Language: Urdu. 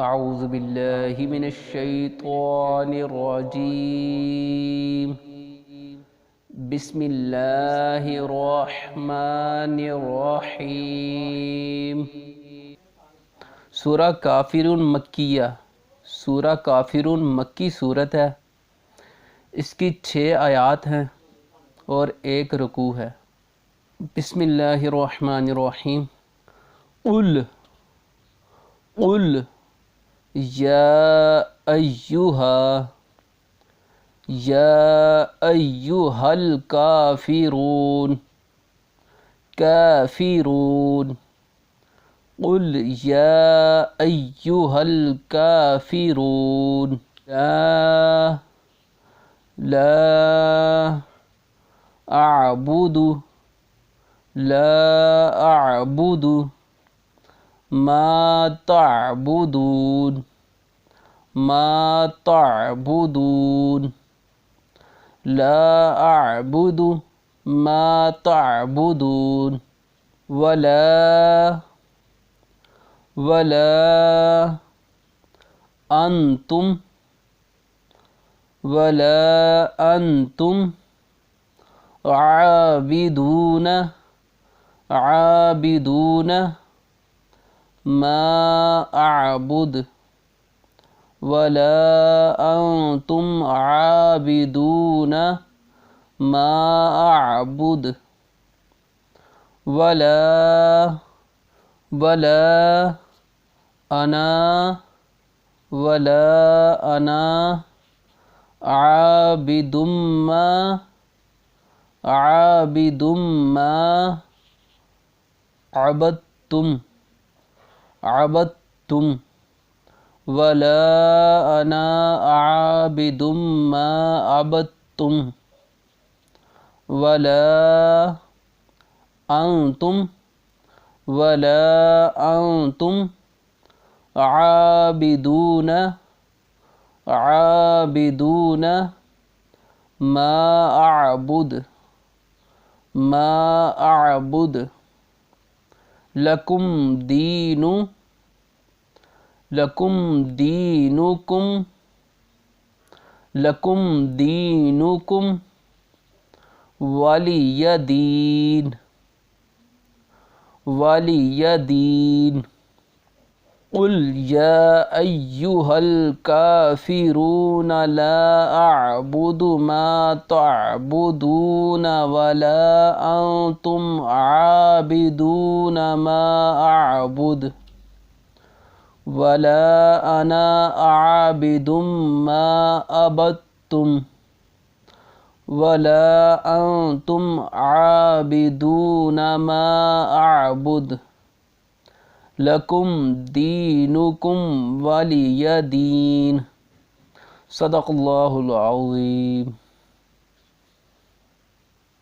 اعوذ باللہ من الشیطان الرجیم بسم اللہ الرحمن الرحیم۔ سورہ کافرون مکیہ، سورہ کافرون مکی صورت ہے۔ اس کی 6 آیات ہیں اور 1 رکوع ہے۔ بسم اللہ الرحمن الرحیم۔ قل یا ایہا الکافرون، کافرون، قل یا ایہا الکافرون، لا اعبد ما تعبدون، لا اعبد ما تعبدون، ولا انتم عابدون ما اعبد، ولا انتم عابدون ما اعبد، ولا انا عابد ما عبدتم، ولا انا عابد ما عبدتم، ولا انتم عابدون ما اعبد، لکم دینکم ولی دین۔ قل یا ایہا الکافرون لا اعبد ما تعبدون ولا انتم عابدون ما اعبد، ولا انا عابد ما عبدتم، ولا انتم عابدون ما اعبد، لکم دینکم ولی دین۔ صدق اللہ العظیم۔